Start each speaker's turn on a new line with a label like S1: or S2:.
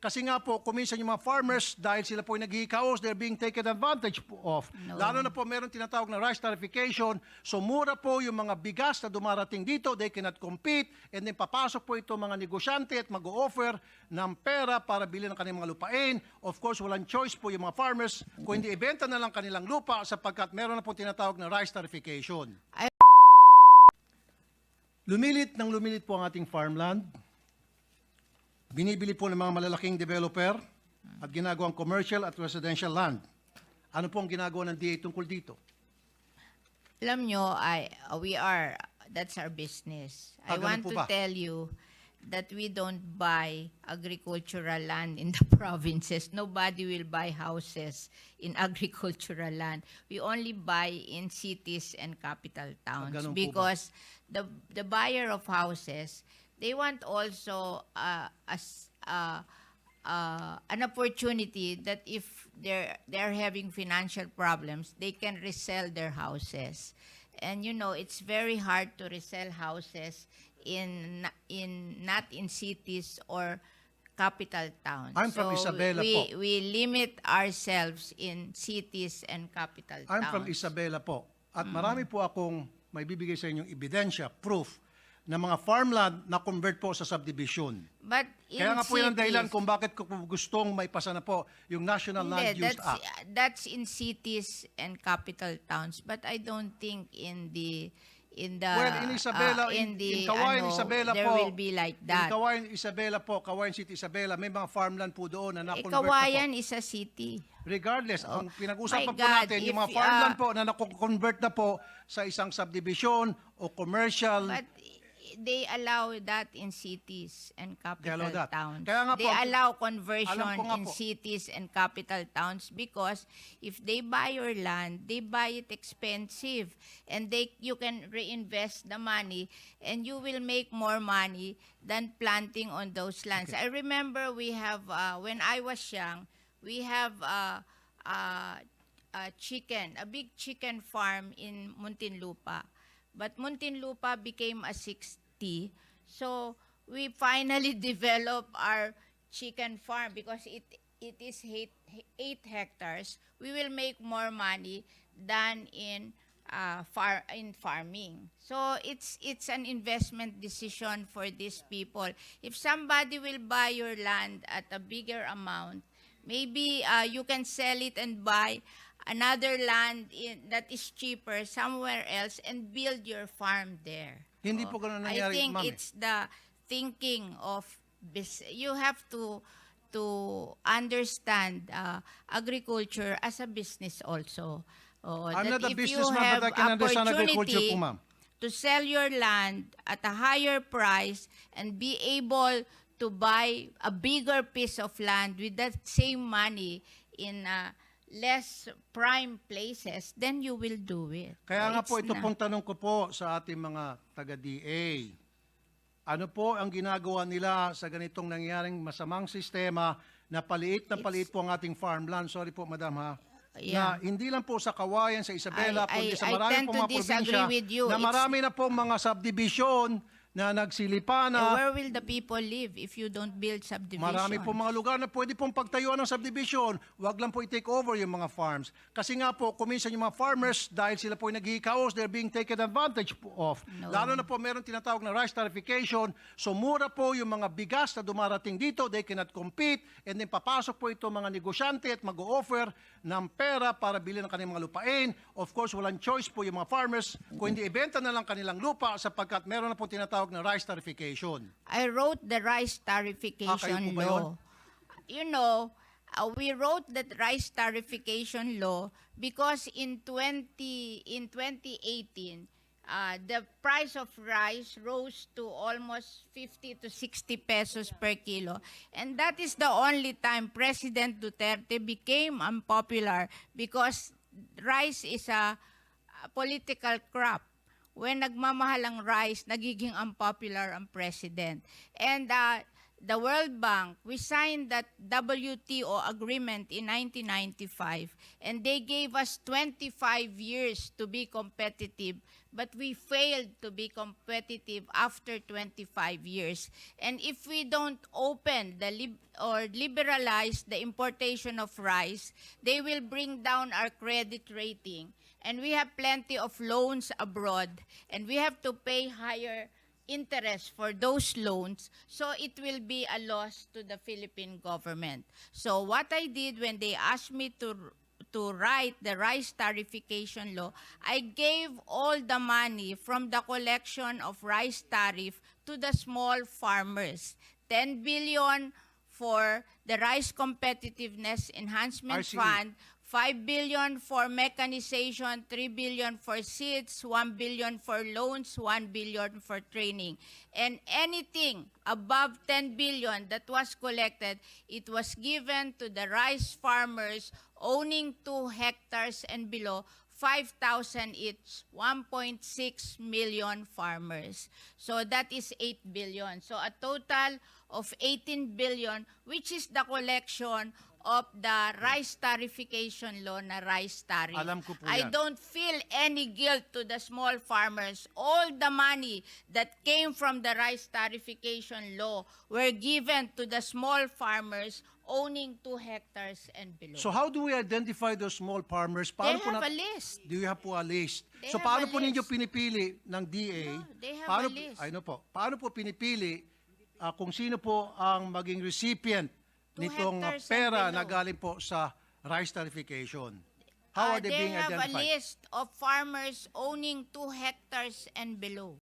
S1: Kasi nga po, kuminsan yung mga farmers, dahil sila po ay naghihikaos, they're being taken advantage of.
S2: No.
S1: Lalo na po meron tinatawag na rice tarification. So mura po yung mga bigas na dumarating dito, they cannot compete, and then papasok po ito mga negosyante at mag-o-offer ng pera para bilhin ng kanilang mga lupain. Of course, walang choice po yung mga farmers kung hindi ibenta na lang kanilang lupa sapagkat meron na po tinatawag na rice tarification. Lumilit po ang ating farmland. Binibili po ng mga malalaking developer at ginagawang commercial at residential land. Ano po ang ginagawa ng DA tungkol dito?
S2: Alam nyo, that's our business. I
S1: Ganun
S2: want
S1: po
S2: to
S1: ba?
S2: tell you that we don't buy agricultural land in the provinces. Nobody will buy houses in agricultural land. We only buy in cities and capital towns
S1: Ganun po ba?
S2: because the buyer of houses, they want also an opportunity that if they're having financial problems, they can resell their houses. And you know, it's very hard to resell houses not in cities or capital towns.
S1: I'm from Isabela po.
S2: We limit ourselves in cities and capital
S1: I'm
S2: towns.
S1: from Isabela po. At marami po akong may bibigay sa inyong ebidensya, proof, na mga farmland na convert po sa subdivision.
S2: But in
S1: Kaya nga po yan ang dahilan
S2: cities-
S1: kung bakit ko po gustong maipasa na po yung National Land
S2: Hindi,
S1: Use Act.
S2: that's in cities and capital towns, but I don't think in the
S1: Well, in Isabela, in Kawayan, Isabela
S2: there
S1: po,
S2: will be like that.
S1: In Kawayan, Isabela po, Kawayan City, Isabela, may mga farmland po doon na na-convert na
S2: Kawayan
S1: po.
S2: is a city.
S1: Regardless, ang pinag-usapan
S2: My
S1: po
S2: God,
S1: natin, yung
S2: if,
S1: mga farmland po na na-convert na po sa isang subdivision o commercial.
S2: But they allow that in cities and capital
S1: allow that.
S2: towns.
S1: Kaya nga po,
S2: They allow conversion
S1: alam ko nga
S2: in
S1: po.
S2: cities and capital towns because if they buy your land, they buy it expensive and you can reinvest the money and you will make more money than planting on those lands. I remember we have, when I was young, we have a big chicken farm in Muntinlupa. But Muntinlupa became a 60. So we finally developed our chicken farm because it is 8 hectares. We will make more money than in farming. So it's an investment decision for these people. If somebody will buy your land at a bigger amount, maybe you can sell it and buy another land that is cheaper somewhere else and build your farm there.
S1: Hindi po ganun nangyari,
S2: I think
S1: ma'am, eh.
S2: it's the thinking of you have to understand agriculture as a business also.
S1: I'm
S2: That
S1: not a
S2: if you
S1: businessman,
S2: have
S1: but I can understand agriculture
S2: opportunity
S1: po, ma'am.
S2: to sell your land at a higher price and be able to buy a bigger piece of land with that same money in less prime places, then you will do it.
S1: Kaya nga
S2: It's
S1: po, ito
S2: na-
S1: pong tanong ko po sa ating mga taga-DA. Ano po ang ginagawa nila sa ganitong nangyaring masamang sistema na paliit po ang ating farmland? Sorry po, madam ha.
S2: Yeah.
S1: Na hindi lang po sa Kawayan, sa Isabela, kundi sa
S2: I
S1: marami
S2: tend
S1: pong
S2: to
S1: mga probinsya
S2: disagree with you.
S1: na marami na pong mga subdivision na nagsilipan na.
S2: Where will the people live if you don't build subdivision?
S1: Marami po mga lugar na pwede pong pagtayuan ng subdivision. Huwag lang po i-take over yung mga farms. Kasi nga po, kuminsan yung mga farmers, dahil sila po ay naghihikaos, they're being taken advantage of.
S2: No.
S1: Lalo na po meron tinatawag na rice tarification. So mura po yung mga bigas na dumarating dito, they cannot compete, and then papasok po ito mga negosyante at mag-o-offer ng pera para bilhin ng kanilang mga lupain. Of course, walang choice po yung mga farmers kung hindi ibenta na lang kanilang lupa sapagkat meron na po tinatawag na rice tarification.
S2: I wrote the rice tarification
S1: kayo po ba yun?
S2: law. You know, we wrote that rice tarification law because in 2018, the price of rice rose to almost 50 to 60 pesos per kilo. And that is the only time President Duterte became unpopular because rice is a political crop. When nagmamahal ang rice, nagiging unpopular ang president. And the World Bank, we signed that WTO agreement in 1995, and they gave us 25 years to be competitive, but we failed to be competitive after 25 years. And if we don't open or liberalize the importation of rice, they will bring down our credit rating. And we have plenty of loans abroad, and we have to pay higher interest for those loans, so it will be a loss to the Philippine government. So what I did when they asked me to write the rice tariffication law, I gave all the money from the collection of rice tariff to the small farmers. 10 billion for the Rice Competitiveness Enhancement
S1: RCE.
S2: Fund, 5 billion for mechanization, 3 billion for seeds, 1 billion for loans, 1 billion for training. And anything above 10 billion that was collected, it was given to the rice farmers owning 2 hectares and below, 5,000 each, 1.6 million farmers. So that is 8 billion. So a total of 18 billion, which is the collection of the rice tariffication law na rice tariff.
S1: Alam ko po
S2: I
S1: yan.
S2: don't feel any guilt to the small farmers. All the money that came from the rice tariffication law were given to the small farmers owning 2 hectares and below.
S1: So how do we identify those small farmers?
S2: they
S1: po
S2: have
S1: nat-
S2: a list.
S1: Do you have po a list?
S2: They
S1: So
S2: have
S1: paano
S2: a
S1: po ninyo
S2: list.
S1: pinipili ng DA?
S2: No, they have
S1: paano,
S2: a list.
S1: Ay, no po. Paano po pinipili kung sino po ang maging recipient
S2: 2
S1: nitong
S2: hectares and
S1: pera
S2: below.
S1: na galing po sa rice tariffication? How are they being
S2: They have a
S1: identified?
S2: list of farmers owning 2 hectares and below.